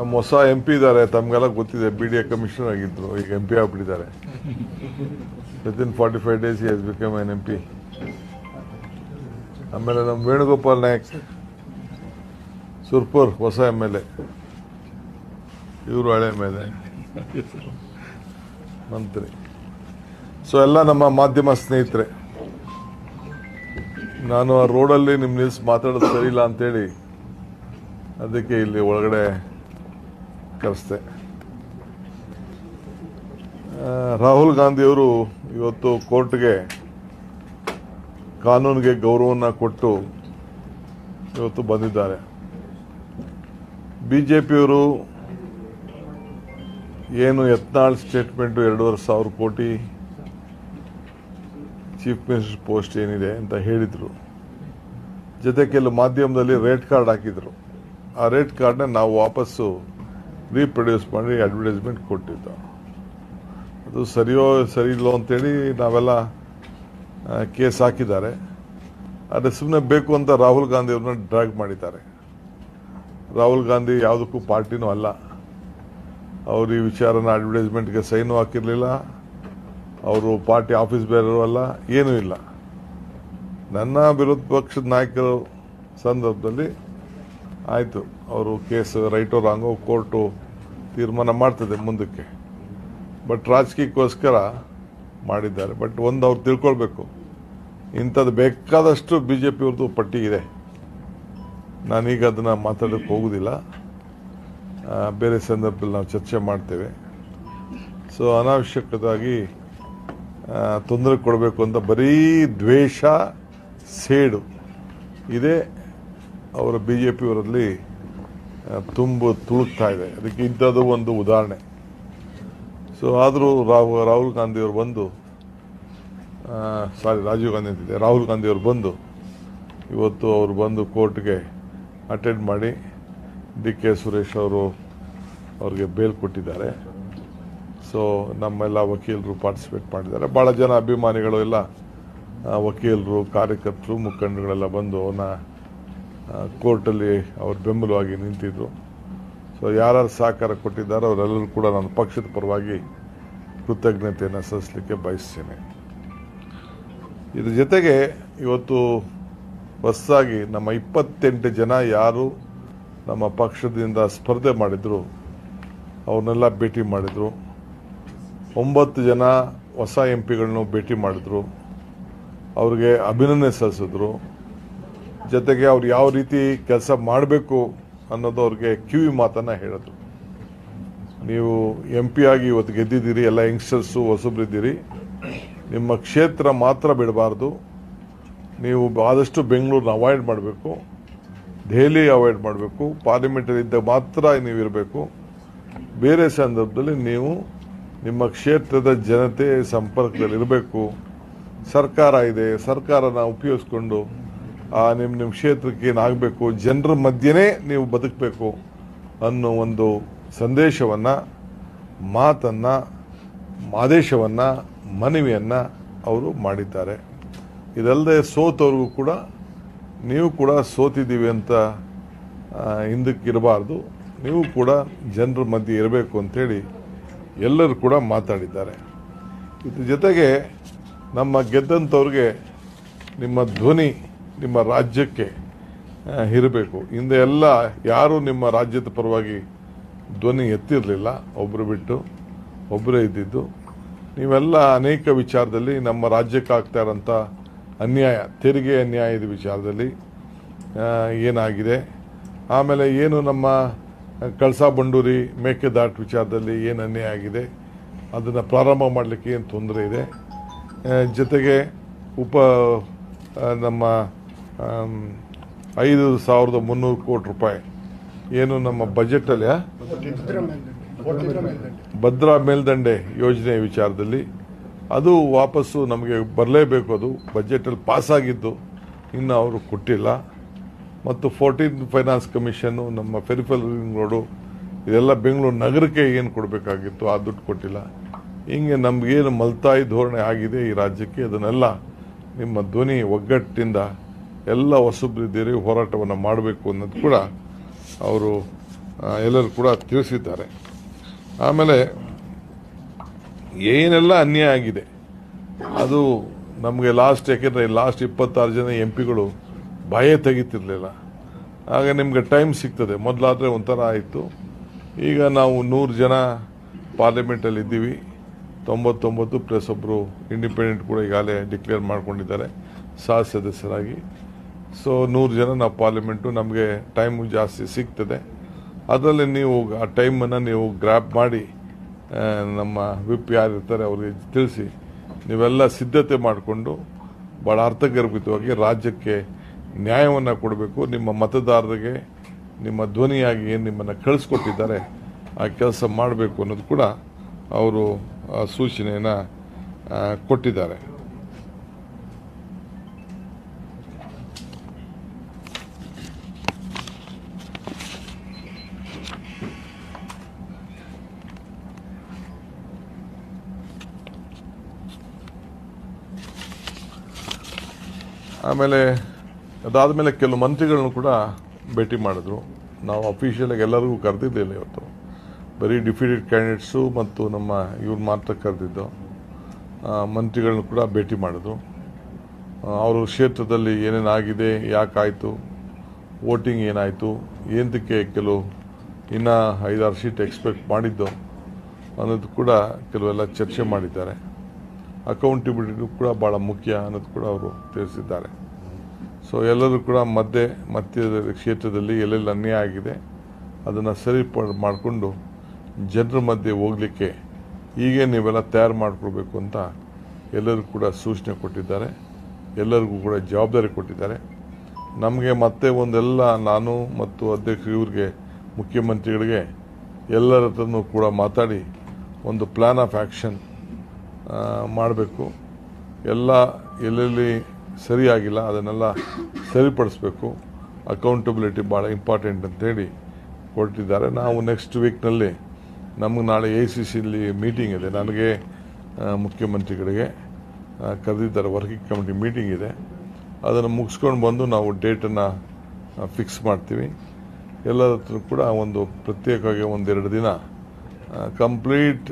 ನಮ್ಮ ಹೊಸ MP ಇದ್ದಾರೆ, ತಮಗೆಲ್ಲ ಗೊತ್ತಿದೆ. BDA ಕಮಿಷನರ್ ಆಗಿದ್ರು, ಈಗ MP ಆಗ್ಬಿಟ್ಟಿದ್ದಾರೆ. Within 45 days he has become an MP. ಆಮೇಲೆ ನಮ್ಮ ವೇಣುಗೋಪಾಲ್ ನಾಯಕ್ ಸುರ್ಪುರ್ ಹೊಸ MLA, ಇವರು ಹಳೆ ಮೇಲೆ ಮಂತ್ರಿ. ಸೊ ಎಲ್ಲ ನಮ್ಮ ಮಾಧ್ಯಮ ಸ್ನೇಹಿತರೆ, ನಾನು ಆ ರೋಡಲ್ಲಿ ನಿಮ್ಮ ನಿಲ್ಸಿ ಮಾತಾಡೋದು ಸರಿ ಇಲ್ಲ ಅಂತೇಳಿ ಅದಕ್ಕೆ ಇಲ್ಲಿ ಒಳಗಡೆ ಕರೆಸ್ದೆ. ರಾಹುಲ್ ಗಾಂಧಿಯವರು ಇವತ್ತು ಕೋರ್ಟ್ಗೆ ಕಾನೂನಿಗೆ ಗೌರವವನ್ನು ಕೊಟ್ಟು ಇವತ್ತು ಬಂದಿದ್ದಾರೆ. BJPಯವರು ಏನು ಯತ್ನಾಳ್ ಸ್ಟೇಟ್ಮೆಂಟು 2,500 ಕೋಟಿ ಚೀಫ್ ಮಿನಿಸ್ಟರ್ ಪೋಸ್ಟ್ ಏನಿದೆ ಅಂತ ಹೇಳಿದರು. ಜೊತೆ ಕೆಲವು ಮಾಧ್ಯಮದಲ್ಲಿ ರೇಟ್ ಕಾರ್ಡ್ ಹಾಕಿದರು. ಆ ರೇಟ್ ಕಾರ್ಡ್ನ ನಾವು ವಾಪಸ್ಸು ರೀಪ್ರೊಡ್ಯೂಸ್ ಮಾಡಿ ಅಡ್ವರ್ಟೈಸ್ಮೆಂಟ್ ಕೊಟ್ಟಿದ್ದು. ಅದು ಸರಿಯೋ ಸರಿ ಇಲ್ಲೋ ಅಂತೇಳಿ ನಾವೆಲ್ಲ ಕೇಸ್ ಹಾಕಿದ್ದಾರೆ. ಆದರೆ ಸುಮ್ಮನೆ ಬೇಕು ಅಂತ ರಾಹುಲ್ ಗಾಂಧಿ ಅವ್ರನ್ನ ಡ್ರ್ಯಾಗ್ ಮಾಡಿದ್ದಾರೆ. ರಾಹುಲ್ ಗಾಂಧಿ ಯಾವುದಕ್ಕೂ ಪಾರ್ಟಿನೂ ಅಲ್ಲ. ಅವರು ಈ ವಿಚಾರನ ಅಡ್ವರ್ಟೈಸ್ಮೆಂಟ್ಗೆ ಸೈನು ಹಾಕಿರಲಿಲ್ಲ. ಅವರು ಪಾರ್ಟಿ ಆಫೀಸ್ ಬೇರೆಯವರು ಅಲ್ಲ, ಏನೂ ಇಲ್ಲ. ನನ್ನ ವಿರೋಧ ಪಕ್ಷದ ನಾಯಕರು ಸಂದರ್ಭದಲ್ಲಿ ಆಯಿತು, ಅವರು ಕೇಸ್ ರೈಟೋ ರಾಂಗೋ ಕೋರ್ಟು ತೀರ್ಮಾನ ಮಾಡ್ತದೆ ಮುಂದಕ್ಕೆ. ಬಟ್ ರಾಜಕೀಯಕ್ಕೋಸ್ಕರ ಮಾಡಿದ್ದಾರೆ. ಬಟ್ ಒಂದು ಅವ್ರು ತಿಳ್ಕೊಳ್ಬೇಕು, ಇಂಥದ್ದು ಬೇಕಾದಷ್ಟು BJPಯವ್ರದ್ದು ಪಟ್ಟಿ ಇದೆ. ನಾನೀಗ ಅದನ್ನು ಮಾತಾಡೋಕ್ಕೆ ಹೋಗೋದಿಲ್ಲ, ಬೇರೆ ಸಂದರ್ಭದಲ್ಲಿ ನಾವು ಚರ್ಚೆ ಮಾಡ್ತೇವೆ. ಸೊ ಅನಾವಶ್ಯಕವಾಗಿ ತೊಂದರೆ ಕೊಡಬೇಕು ಅಂತ ಬರೀ ದ್ವೇಷ, ಸೇಡು ಇದೇ ಅವರ BJPಯವರಲ್ಲಿ ತುಳುಕ್ತಾ ಇದೆ. ಅದಕ್ಕೆ ಇಂಥದ್ದು ಒಂದು ಉದಾಹರಣೆ. ಸೊ ಆದರೂ ರಾಹುಲ್ ಗಾಂಧಿಯವರು ಬಂದು ರಾಜೀವ್ ಗಾಂಧಿ ಅಂತಿದೆ, ರಾಹುಲ್ ಗಾಂಧಿಯವರು ಬಂದು ಇವತ್ತು ಅವರು ಬಂದು ಕೋರ್ಟ್ಗೆ ಅಟೆಂಡ್ ಮಾಡಿ DK ಸುರೇಶ್ ಅವ್ರಿಗೆ ಬೇಲ್ ಕೊಟ್ಟಿದ್ದಾರೆ. ಸೊ ನಮ್ಮೆಲ್ಲ ವಕೀಲರು ಪಾರ್ಟಿಸಿಪೇಟ್ ಮಾಡಿದ್ದಾರೆ. ಭಾಳ ಜನ ಅಭಿಮಾನಿಗಳು ಎಲ್ಲ ವಕೀಲರು, ಕಾರ್ಯಕರ್ತರು, ಮುಖಂಡರುಗಳೆಲ್ಲ ಬಂದು ಅವನ್ನ ಕೋರ್ಟಲ್ಲಿ ಅವ್ರ ಬೆಂಬಲವಾಗಿ ನಿಂತಿದ್ರು. ಸೊ ಯಾರ್ಯಾರು ಸಹಕಾರ ಕೊಟ್ಟಿದ್ದಾರೆ ಅವರೆಲ್ಲರೂ ಕೂಡ ನನ್ನ ಪಕ್ಷದ ಪರವಾಗಿ ಕೃತಜ್ಞತೆಯನ್ನು ಸಲ್ಲಿಸಲಿಕ್ಕೆ ಬಯಸ್ತೇನೆ. ಇದ್ರ ಜೊತೆಗೆ ಇವತ್ತು ಹೊಸದಾಗಿ ನಮ್ಮ 28 ಜನ ಯಾರು ನಮ್ಮ ಪಕ್ಷದಿಂದ ಸ್ಪರ್ಧೆ ಮಾಡಿದ್ರು ಅವ್ರನ್ನೆಲ್ಲ ಭೇಟಿ ಮಾಡಿದ್ರು. 9 ಜನ ಹೊಸ MPಗಳನ್ನು ಭೇಟಿ ಮಾಡಿದ್ರು. ಅವ್ರಿಗೆ ಅಭಿನಂದನೆ ಸಲ್ಲಿಸಿದ್ರು. ಜೊತೆಗೆ ಅವ್ರು ಯಾವ ರೀತಿ ಕೆಲಸ ಮಾಡಬೇಕು ಅನ್ನೋದು ಅವ್ರಿಗೆ ಕಿವಿ ಮಾತನ್ನು ಹೇಳಿದ್ರು. ನೀವು MP ಆಗಿ ಇವತ್ತು ಗೆದ್ದಿದ್ದೀರಿ, ಎಲ್ಲ ಯಂಗ್ಸ್ಟರ್ಸು ಹೊಸಬ್ರಿದ್ದೀರಿ, ನಿಮ್ಮ ಕ್ಷೇತ್ರ ಮಾತ್ರ ಬಿಡಬಾರ್ದು. ನೀವು ಆದಷ್ಟು ಬೆಂಗಳೂರನ್ನ ಅವಾಯ್ಡ್ ಮಾಡಬೇಕು, ದೆಹಲಿ ಅವಾಯ್ಡ್ ಮಾಡಬೇಕು, ಪಾರ್ಲಿಮೆಂಟಲ್ಲಿ ಇದ್ದಾಗ ಮಾತ್ರ ನೀವು ಇರಬೇಕು. ಬೇರೆ ಸಂದರ್ಭದಲ್ಲಿ ನೀವು ನಿಮ್ಮ ಕ್ಷೇತ್ರದ ಜನತೆ ಸಂಪರ್ಕದಲ್ಲಿ ಇರಬೇಕು. ಸರ್ಕಾರ ಇದೆ, ಸರ್ಕಾರನ ಉಪಯೋಗಿಸ್ಕೊಂಡು ನಿಮ್ಮ ಕ್ಷೇತ್ರಕ್ಕೆ ಏನಾಗಬೇಕು, ಜನರ ಮಧ್ಯೆನೇ ನೀವು ಬದುಕಬೇಕು ಅನ್ನೋ ಒಂದು ಸಂದೇಶವನ್ನು, ಮಾತನ್ನು, ಆದೇಶವನ್ನು, ಮನವಿಯನ್ನು ಅವರು ಮಾಡಿದ್ದಾರೆ. ಇದಲ್ಲದೆ ಸೋತವ್ರಿಗೂ ಕೂಡ ನೀವು ಕೂಡ ಸೋತಿದ್ದೀವಿ ಅಂತ ಹಿಂದಕ್ಕಿರಬಾರ್ದು, ನೀವು ಕೂಡ ಜನರ ಮಧ್ಯೆ ಇರಬೇಕು ಅಂಥೇಳಿ ಎಲ್ಲರೂ ಕೂಡ ಮಾತಾಡಿದ್ದಾರೆ. ಇದ್ರ ಜೊತೆಗೆ ನಮ್ಮ ಗೆದ್ದಂಥವ್ರಿಗೆ ನಿಮ್ಮ ಧ್ವನಿ ನಿಮ್ಮ ರಾಜ್ಯಕ್ಕೆ ಇರಬೇಕು. ಹಿಂದೆ ಎಲ್ಲ ಯಾರೂ ನಿಮ್ಮ ರಾಜ್ಯದ ಪರವಾಗಿ ಧ್ವನಿ ಎತ್ತಿರಲಿಲ್ಲ, ಒಬ್ಬರು ಬಿಟ್ಟು ಒಬ್ಬರೇ ಇದ್ದಿದ್ದು. ನೀವೆಲ್ಲ ಅನೇಕ ವಿಚಾರದಲ್ಲಿ ನಮ್ಮ ರಾಜ್ಯಕ್ಕೆ ಆಗ್ತಾ ಇರೋಂಥ ಅನ್ಯಾಯ, ತೆರಿಗೆ ಅನ್ಯಾಯದ ವಿಚಾರದಲ್ಲಿ ಏನಾಗಿದೆ, ಆಮೇಲೆ ಏನು ನಮ್ಮ ಕಳಸಾ ಬಂಡೂರಿ ಮೇಕೆದಾಟು ವಿಚಾರದಲ್ಲಿ ಏನು ಅನ್ಯಾಯ ಆಗಿದೆ, ಅದನ್ನು ಪ್ರಾರಂಭ ಮಾಡಲಿಕ್ಕೆ ಏನು ತೊಂದರೆ ಇದೆ, ಜೊತೆಗೆ ನಮ್ಮ 5,300 ಕೋಟಿ ರೂಪಾಯಿ ಏನು ನಮ್ಮ ಬಜೆಟಲ್ಲಿ ಭದ್ರಾ ಮೇಲ್ದಂಡೆ ಯೋಜನೆ ವಿಚಾರದಲ್ಲಿ ಅದು ವಾಪಸ್ಸು ನಮಗೆ ಬರಲೇಬೇಕು. ಅದು ಬಜೆಟಲ್ಲಿ ಪಾಸಾಗಿದ್ದು ಇನ್ನು ಅವರು ಕೊಟ್ಟಿಲ್ಲ. ಮತ್ತು 14th ಫೈನಾನ್ಸ್ ಕಮಿಷನ್ನು, ನಮ್ಮ ಪೆರಿಫೆರಲ್ ರಿಂಗ್ ರೋಡು, ಇದೆಲ್ಲ ಬೆಂಗಳೂರು ನಗರಕ್ಕೆ ಏನು ಕೊಡಬೇಕಾಗಿತ್ತು ಆ ದುಡ್ಡು ಕೊಟ್ಟಿಲ್ಲ. ಹಿಂಗೆ ನಮಗೇನು ಮಲ್ತಾಯಿ ಧೋರಣೆ ಆಗಿದೆ ಈ ರಾಜ್ಯಕ್ಕೆ, ಅದನ್ನೆಲ್ಲ ನಿಮ್ಮ ಧ್ವನಿ ಒಗ್ಗಟ್ಟಿಂದ ಎಲ್ಲ ಹೊಸಬ್ರಿದ್ದೀರಿ ಹೋರಾಟವನ್ನು ಮಾಡಬೇಕು ಅನ್ನೋದು ಕೂಡ ಅವರು ಎಲ್ಲರೂ ಕೂಡ ತಿಳಿಸಿದ್ದಾರೆ. ಆಮೇಲೆ ಏನೆಲ್ಲ ಅನ್ಯಾಯ ಆಗಿದೆ ಅದು ನಮಗೆ ಯಾಕೆಂದರೆ ಲಾಸ್ಟ್ 26 ಜನ MP ಗಳು ಭಯ ತೆಗಿತಿರ್ಲಿಲ್ಲ. ಆಗ ನಿಮಗೆ ಟೈಮ್ ಸಿಗ್ತದೆ. ಮೊದಲಾದರೆ ಒಂಥರ ಆಯಿತು. ಈಗ ನಾವು 100 ಜನ ಪಾರ್ಲಿಮೆಂಟಲ್ಲಿ ಇದ್ದೀವಿ. 99 ಪ್ಲಸ್ ಒಬ್ಬರು ಇಂಡಿಪೆಂಡೆಂಟ್ ಕೂಡ ಈಗಾಗಲೇ ಡಿಕ್ಲೇರ್ ಮಾಡ್ಕೊಂಡಿದ್ದಾರೆ ಸದಸ್ಯರಾಗಿ. ಸೊ 100 ಜನ ನಾವು ಪಾರ್ಲಿಮೆಂಟು, ನಮಗೆ ಟೈಮು ಜಾಸ್ತಿ ಸಿಗ್ತದೆ. ಅದರಲ್ಲಿ ನೀವು ಆ ಟೈಮನ್ನು ನೀವು ಗ್ರ್ಯಾಪ್ ಮಾಡಿ ನಮ್ಮ ವಿಪ್ ಯಾರಿರ್ತಾರೆ ಅವ್ರಿಗೆ ತಿಳಿಸಿ ನೀವೆಲ್ಲ ಸಿದ್ಧತೆ ಮಾಡಿಕೊಂಡು ಭಾಳ ಅರ್ಥಗರ್ಭಿತವಾಗಿ ರಾಜ್ಯಕ್ಕೆ ನ್ಯಾಯವನ್ನು ಕೊಡಬೇಕು. ನಿಮ್ಮ ಮತದಾರರಿಗೆ ನಿಮ್ಮ ಧ್ವನಿಯಾಗಿ ಏನು ನಿಮ್ಮನ್ನು ಕಳಿಸ್ಕೊಟ್ಟಿದ್ದಾರೆ ಆ ಕೆಲಸ ಮಾಡಬೇಕು ಅನ್ನೋದು ಕೂಡ ಅವರು ಸೂಚನೆಯನ್ನು ಕೊಟ್ಟಿದ್ದಾರೆ. ಅದಾದಮೇಲೆ ಕೆಲವು ಮಂತ್ರಿಗಳನ್ನು ಕೂಡ ಭೇಟಿ ಮಾಡಿದ್ರು. ನಾವು ಅಫಿಷಿಯಲಾಗಿ ಎಲ್ಲರಿಗೂ ಕರೆದಿರಲಿಲ್ಲ. ಇವತ್ತು ಬರೀ ಡಿಫೀಟೆಡ್ ಕ್ಯಾಂಡಿಡೇಟ್ಸು ಮತ್ತು ನಮ್ಮ ಇವ್ರು ಮಾತ್ರ ಕರೆದಿದ್ದು. ಮಂತ್ರಿಗಳನ್ನು ಕೂಡ ಭೇಟಿ ಮಾಡಿದ್ರು. ಅವರು ಕ್ಷೇತ್ರದಲ್ಲಿ ಏನೇನಾಗಿದೆ, ಯಾಕಾಯಿತು, ವೋಟಿಂಗ್ ಏನಾಯಿತು, ಏನಕ್ಕೆ ಕೆಲವು ಇನ್ನೂ 5-6 ಸೀಟ್ ಎಕ್ಸ್ಪೆಕ್ಟ್ ಮಾಡಿದ್ದು ಅನ್ನೋದು ಕೂಡ ಕೆಲವೆಲ್ಲ ಚರ್ಚೆ ಮಾಡಿದ್ದಾರೆ. ಅಕೌಂಟಬಿಲಿಟಿ ಕೂಡ ಭಾಳ ಮುಖ್ಯ ಅನ್ನೋದು ಕೂಡ ಅವರು ತಿಳಿಸಿದ್ದಾರೆ. ಸೊ ಎಲ್ಲರೂ ಕೂಡ ಮಧ್ಯದ ಕ್ಷೇತ್ರದಲ್ಲಿ ಎಲ್ಲೆಲ್ಲಿ ಅನ್ಯಾಯ ಆಗಿದೆ ಅದನ್ನು ಸರಿ ಮಾಡಿಕೊಂಡು ಜನರ ಮಧ್ಯೆ ಹೋಗಲಿಕ್ಕೆ ಹೀಗೆ ನೀವೆಲ್ಲ ತಯಾರು ಮಾಡಿಕೊಡ್ಬೇಕು ಅಂತ ಎಲ್ಲರೂ ಕೂಡ ಸೂಚನೆ ಕೊಟ್ಟಿದ್ದಾರೆ. ಎಲ್ಲರಿಗೂ ಕೂಡ ಜವಾಬ್ದಾರಿ ಕೊಟ್ಟಿದ್ದಾರೆ. ನಮಗೆ ಮತ್ತೆ ಒಂದೆಲ್ಲ ನಾನು ಮತ್ತು ಅಧ್ಯಕ್ಷರು ಇವ್ರಿಗೆ ಮುಖ್ಯಮಂತ್ರಿಗಳಿಗೆ ಎಲ್ಲರ ಹತ್ರನೂ ಕೂಡ ಮಾತಾಡಿ ಒಂದು ಪ್ಲ್ಯಾನ್ ಆಫ್ ಆ್ಯಕ್ಷನ್ ಮಾಡಬೇಕು. ಎಲ್ಲ ಎಲ್ಲೆಲ್ಲಿ ಸರಿಯಾಗಿಲ್ಲ ಅದನ್ನೆಲ್ಲ ಸರಿಪಡಿಸ್ಬೇಕು. ಅಕೌಂಟಬಿಲಿಟಿ ಭಾಳ ಇಂಪಾರ್ಟೆಂಟ್ ಅಂತೇಳಿ ಕೊಟ್ಟಿದ್ದಾರೆ. ನಾವು ನೆಕ್ಸ್ಟ್ ವೀಕ್ನಲ್ಲಿ ನಮಗೆ ನಾಳೆ ACCಲಿ ಮೀಟಿಂಗ್ ಇದೆ. ನನಗೆ ಮುಖ್ಯಮಂತ್ರಿಗಳಿಗೆ ಕರೆದಿದ್ದಾರೆ. ವರ್ಕಿಂಗ್ ಕಮಿಟಿ ಮೀಟಿಂಗ್ ಇದೆ. ಅದನ್ನು ಮುಗಿಸ್ಕೊಂಡು ಬಂದು ನಾವು ಡೇಟನ್ನು ಫಿಕ್ಸ್ ಮಾಡ್ತೀವಿ. ಎಲ್ಲರ ಹತ್ರ ಕೂಡ ಒಂದು ಪ್ರತ್ಯೇಕವಾಗಿ 1-2 ದಿನ ಕಂಪ್ಲೀಟ್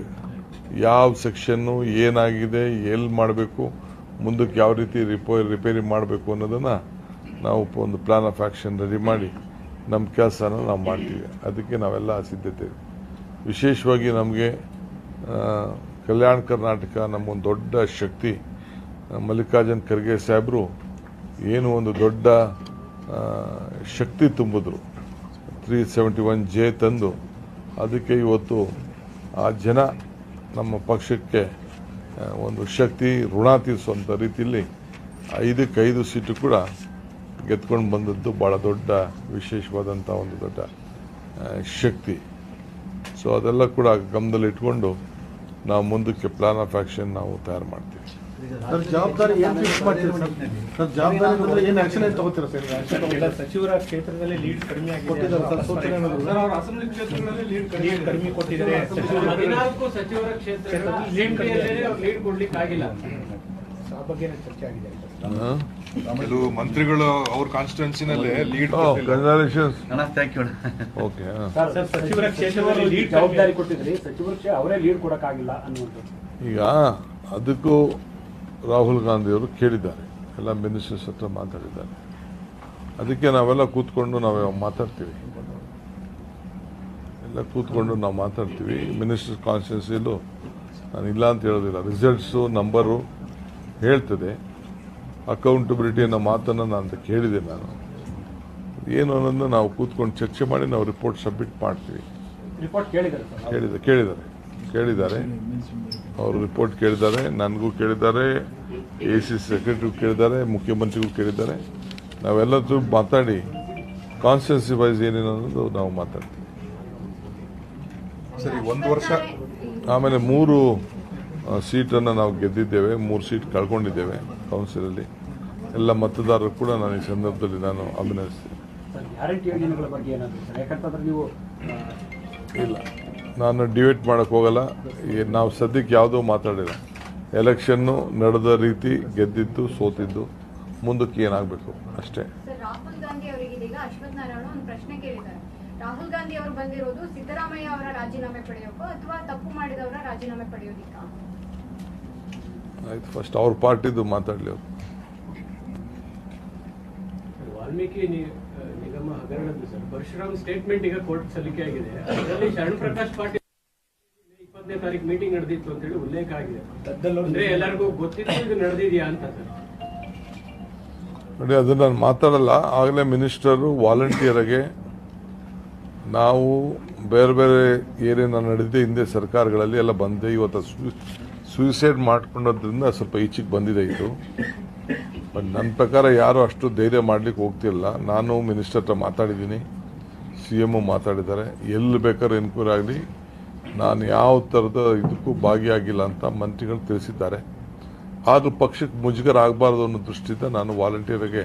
ಯಾವ ಸೆಕ್ಷನ್ನು ಏನಾಗಿದೆ, ಎಲ್ಲಿ ಮಾಡಬೇಕು, ಮುಂದಕ್ಕೆ ಯಾವ ರೀತಿ ರಿಪೇರಿ ಮಾಡಬೇಕು ಅನ್ನೋದನ್ನು ನಾವು ಒಂದು ಪ್ಲ್ಯಾನ್ ಆಫ್ ಆ್ಯಕ್ಷನ್ ರೆಡಿ ಮಾಡಿ ನಮ್ಮ ಕೆಲಸನ ನಾವು ಮಾಡ್ತೀವಿ. ಅದಕ್ಕೆ ನಾವೆಲ್ಲ ಸಿದ್ಧತೆ. ವಿಶೇಷವಾಗಿ ನಮಗೆ ಕಲ್ಯಾಣ ಕರ್ನಾಟಕ ನಮಗೊಂದು ದೊಡ್ಡ ಶಕ್ತಿ. ಮಲ್ಲಿಕಾರ್ಜುನ್ ಖರ್ಗೆ ಸಾಹೇಬರು ಏನು ಒಂದು ದೊಡ್ಡ ಶಕ್ತಿ ತುಂಬಿದ್ರು. 371J ತಂದು ಅದಕ್ಕೆ ಇವತ್ತು ಆ ಜನ ನಮ್ಮ ಪಕ್ಷಕ್ಕೆ ಒಂದು ಶಕ್ತಿ ಋಣ ತೀರಿಸುವಂಥ ರೀತಿಯಲ್ಲಿ 5 ಸೀಟು ಕೂಡ ಗೆದ್ಕೊಂಡು ಬಂದದ್ದು ಭಾಳ ದೊಡ್ಡ ವಿಶೇಷವಾದಂಥ ಒಂದು ದೊಡ್ಡ ಶಕ್ತಿ. ಸೊ ಅದೆಲ್ಲ ಕೂಡ ಗಮನದಲ್ಲಿ ಇಟ್ಕೊಂಡು ನಾವು ಮುಂದಕ್ಕೆ ಪ್ಲಾನ್ ಆಫ್ ಆ್ಯಕ್ಷನ್ ನಾವು ತಯಾರು ಮಾಡ್ತೀವಿ. ಜವಾಬ್ದಾರಿ ಏನು ಫಿಕ್ಸ್ ಮಾಡ್ತೀರಿ ಸರ್? ಜವಾಬ್ದಾರಿ ಅಂದ್ರೆ ಏನು ಆಕ್ಷನ್ ಏನು ತಗೋತೀರಾ ಸರ್? ಸಚಿವರ ಕ್ಷೇತ್ರದಲ್ಲಿ ಲೀಡ್ ಕಡಿಮೆ ಕೊಟ್ಟಿದ್ದಾರೆ ಸರ್, ಸೂಚನೆ ಸರ್. ಅವರು ಅಸೆಂಬ್ಲಿ ಕ್ಷೇತ್ರಗಳಲ್ಲಿ ಲೀಡ್ ಕಡಿಮೆ ಕೊಟ್ಟಿದ್ದಾರೆ. 14 ಸಚಿವರ ಕ್ಷೇತ್ರದಲ್ಲಿ ಲೀಡ್ ಕೊಡ್ಲಿಕ್ಕೆ ಆಗಿಲ್ಲ. ಆ ಬಗ್ಗೆ ಚರ್ಚೆ ಆಗಿದೆ. ಕೆಲವು ಮಂತ್ರಿಗಳು ಅವ್ರ ಕಾನ್ಸ್ಟಿಟ್ಯೂನ್ಸಿನಲ್ಲೇ ಲೀಡ್ ಓಕೆ. ಸಚಿವರ ಕ್ಷೇತ್ರದಲ್ಲಿ ಲೀಡ್ ಜವಾಬ್ದಾರಿ ಕೊಟ್ಟಿದ್ರಿ, ಸಚಿವರ ಅವರೇ ಲೀಡ್ ಕೊಡಕ್ಕಾಗಿಲ್ಲ ಅನ್ನುವಂಥದ್ದು. ಈಗ ಅದಕ್ಕೂ ರಾಹುಲ್ ಗಾಂಧಿಯವರು ಕೇಳಿದ್ದಾರೆ, ಎಲ್ಲ ಮಿನಿಸ್ಟರ್ಸ್ ಹತ್ರ ಮಾತಾಡಿದ್ದಾರೆ. ಅದಕ್ಕೆ ನಾವೆಲ್ಲ ಕೂತ್ಕೊಂಡು ನಾವು ಮಾತಾಡ್ತೀವಿ. ಎಲ್ಲ ಕೂತ್ಕೊಂಡು ನಾವು ಮಾತಾಡ್ತೀವಿ. ಮಿನಿಸ್ಟರ್ ಕಾನ್ಸ್ಟಿಟ್ಯೂನ್ಸಿಯಲ್ಲೂ ನಾನು ಇಲ್ಲ ಅಂತ ಹೇಳೋದಿಲ್ಲ. ರಿಸಲ್ಟ್ಸು ನಂಬರು ಹೇಳ್ತದೆ. ಅಕೌಂಟಬಿಲಿಟಿ ಅನ್ನೋ ಮಾತನ್ನು ನಾನು ಕೇಳಿದೆ. ನಾನು ಏನು ಅನ್ನೋದನ್ನ ನಾವು ಕೂತ್ಕೊಂಡು ಚರ್ಚೆ ಮಾಡಿ ನಾವು ರಿಪೋರ್ಟ್ ಸಬ್ಮಿಟ್ ಮಾಡ್ತೀವಿ. ರಿಪೋರ್ಟ್ ಕೇಳಿದ್ದಾರೆ ಅವರು ರಿಪೋರ್ಟ್ ಕೇಳಿದ್ದಾರೆ. ನನಗೂ ಕೇಳಿದ್ದಾರೆ, ACC ಸೆಕ್ರೆಟರಿಗೂ ಕೇಳಿದ್ದಾರೆ, ಮುಖ್ಯಮಂತ್ರಿಗೂ ಕೇಳಿದ್ದಾರೆ. ನಾವೆಲ್ಲರೂ ಮಾತಾಡಿ ಕಾನ್ಸ್ಟಿಟ್ಯೂನ್ಸಿ ವೈಸ್ ಏನೇನು ಅನ್ನೋದು ನಾವು ಮಾತಾಡ್ತೀವಿ. ಸರಿ, 1 ವರ್ಷ ಆಮೇಲೆ 3 ಸೀಟನ್ನು ನಾವು ಗೆದ್ದಿದ್ದೇವೆ, 3 ಸೀಟ್ ಕಳ್ಕೊಂಡಿದ್ದೇವೆ ಕೌನ್ಸಿಲಲ್ಲಿ. ಎಲ್ಲ ಮತದಾರರು ಕೂಡ ನಾನು ಈ ಸಂದರ್ಭದಲ್ಲಿ ನಾನು ಅಭಿನಂದಿಸ್ತೀನಿ. ಗ್ಯಾರಂಟಿ ಯೋಜನೆಗಳ ಬಗ್ಗೆ ಏನಾದರೂ ಸರ್? ಯಾಕಂತಂದ್ರೆ ನೀವು ಇಲ್ಲ, ನಾನು ಡಿಬೇಟ್ ಮಾಡೋಕ್ಕೆ ಹೋಗಲ್ಲ. ನಾವು ಸದ್ಯಕ್ಕೆ ಯಾವುದೂ ಮಾತಾಡಿಲ್ಲ. ಎಲೆಕ್ಷನ್ನು ನಡೆದ ರೀತಿ, ಗೆದ್ದಿದ್ದು, ಸೋತಿದ್ದು, ಮುಂದಕ್ಕೆ ಏನಾಗಬೇಕು ಅಷ್ಟೇ. ರಾಹುಲ್ ಗಾಂಧಿ ಅವರಿಗೆ ಇದೀಗ ಅಶ್ವಥ್ ನಾರಾಯಣ ಒಂದು ಪ್ರಶ್ನೆ ಕೇಳಿದ್ದಾರೆ. ರಾಹುಲ್ ಗಾಂಧಿ ಅವರು ಬಂದಿರೋದು ಸಿದ್ದರಾಮಯ್ಯ ಅವರ ರಾಜೀನಾಮೆ ಪಡೆಯೋಕೋ ಅಥವಾ ತಪ್ಪು ಮಾಡಿದವರ ರಾಜೀನಾಮೆ ಪಡೆಯೋದಿಕ್ಕ? ಆಯ್ತು, ಫಸ್ಟ್ ಅವ್ರ ಪಾರ್ಟಿದು ಮಾತಾಡ್ಲಿ ಅವ್ರು. ವಾಲ್ಮೀಕಿ ನಿಗಮ ಹಗರಣದ್ದು ಸರ್ ಪರಶುರಾಮ್ ಸ್ಟೇಟ್ಮೆಂಟ್ ಈಗ ಕೋರ್ಟ್ ಸಲ್ಲಿಕೆ ಆಗಿದೆ. ಅದರಲ್ಲಿ ಶರಣ್ ಪ್ರಕಾಶ್ ಪಾಟೀಲ್ 20ನೇ ತಾರೀಕು ಮೀಟಿಂಗ್ ನಡೆದಿತ್ತು ಅಂತ ಹೇಳಿ ಉಲ್ಲೇಖ ಆಗಿದೆ. ಅಂದ್ರೆ ಎಲ್ಲರಿಗೂ ಗೊತ್ತಿತ್ತು ಇದು ನಡೆದಿದೆಯಾ ಅಂತ ಸರ್. ನೋಡಿ, ಅದನ್ನ ನಾನು ಮಾತಾಡಲ್ಲ. ಆಗಲೇ ಮಿನಿಸ್ಟರು ವಾಲಂಟಿಯರ್ಗೆ ನಾವು ಬೇರೆ ಬೇರೆ ಏನೇನು ನಡೆದಿದೆ ಹಿಂದೆ ಸರ್ಕಾರಗಳಲ್ಲಿ ಎಲ್ಲ ಬಂದೆ, ಇವತ್ತು ಸೂಸೈಡ್ ಮಾಡ್ಕೊಂಡೋದ್ರಿಂದ ಸ್ವಲ್ಪ ಈಚೆಗೆ ಬಂದಿದೆ ಇದು. ಬಟ್ ನನ್ನ ಪ್ರಕಾರ ಯಾರು ಅಷ್ಟು ಧೈರ್ಯ ಮಾಡ್ಲಿಕ್ಕೆ ಹೋಗ್ತಿಲ್ಲ. ನಾನು ಮಿನಿಸ್ಟರ್ ಹತ್ರ ಮಾತಾಡಿದ್ದೀನಿ, CM ಮಾತಾಡಿದ್ದಾರೆ. ಎಲ್ಲಿ ಬೇಕಾದ್ರೂ ಎನ್ಕ್ವೈರಿ ಆಗಲಿ, ನಾನು ಯಾವ ಥರದ ಇದಕ್ಕೂ ಭಾಗಿಯಾಗಿಲ್ಲ ಅಂತ ಮಂತ್ರಿಗಳು ತಿಳಿಸಿದ್ದಾರೆ. ಆದರೂ ಪಕ್ಷಕ್ಕೆ ಮುಜುಗರ ಆಗಬಾರ್ದು ಅನ್ನೋ ದೃಷ್ಟಿಯಿಂದ ನಾನು ವಾಲಂಟಿಯರ್ಗೆ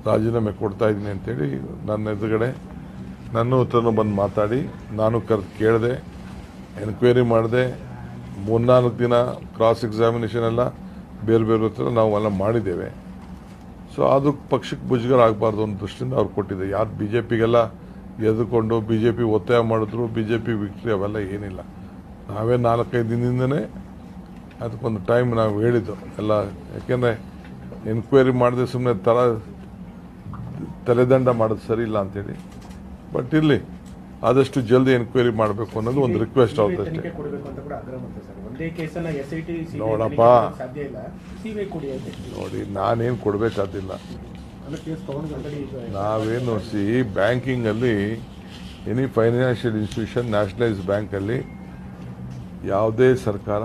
ರಾಜೀನಾಮೆ ಕೊಡ್ತಾ ಇದ್ದೀನಿ ಅಂತೇಳಿ ನನ್ನ ಎದುರುಗಡೆ ನನ್ನ ಹತ್ರನೂ ಬಂದು ಮಾತಾಡಿ, ನಾನು ಕೇಳಿದೆ, ಎನ್ಕ್ವೈರಿ ಮಾಡಿದೆ. 3-4 ದಿನ ಕ್ರಾಸ್ ಎಕ್ಸಾಮಿನೇಷನ್ ಎಲ್ಲ ಬೇರೆ ಬೇರೆ ಹತ್ರ ನಾವೆಲ್ಲ ಮಾಡಿದ್ದೇವೆ. ಸೊ ಅದು ಪಕ್ಷಕ್ಕೆ ಮುಜುಗರ ಆಗಬಾರ್ದು ಅನ್ನೋ ದೃಷ್ಟಿಯಿಂದ ಅವ್ರು ಕೊಟ್ಟಿದೆ. ಯಾರು BJPಗೆಲ್ಲ ಎದುರ್ಕೊಂಡು BJP ಒತ್ತಾಯ ಮಾಡಿದ್ರು, BJP ವಿಕ್ಟ್ರಿ ಅವೆಲ್ಲ ಏನಿಲ್ಲ. ನಾವೇ 4-5 ದಿನದಿಂದನೇ ಅದಕ್ಕೊಂದು ಟೈಮ್ ನಾವು ಹೇಳಿದ್ದು ಎಲ್ಲ. ಯಾಕೆಂದರೆ ಎನ್ಕ್ವೈರಿ ಮಾಡಿದ್ರೆ ಸುಮ್ಮನೆ ತಲೆದಂಡ ಮಾಡೋದು ಸರಿ ಇಲ್ಲ ಅಂತೇಳಿ. ಬಟ್ ಇಲ್ಲಿ ಆದಷ್ಟು ಜಲ್ದಿ ಎನ್ಕ್ವೈರಿ ಮಾಡಬೇಕು ಅನ್ನೋದು ಒಂದು ರಿಕ್ವೆಸ್ಟ್ ಆಗುತ್ತೆ. ನೋಡಪ್ಪ, ನೋಡಿ, ನಾನೇನು ಕೊಡಬೇಕಾದಿಲ್ಲ. ನಾವೇನು ಬ್ಯಾಂಕಿಂಗ್ ಅಲ್ಲಿ any financial institution nationalise bank ಅಲ್ಲಿ ಯಾವುದೇ ಸರ್ಕಾರ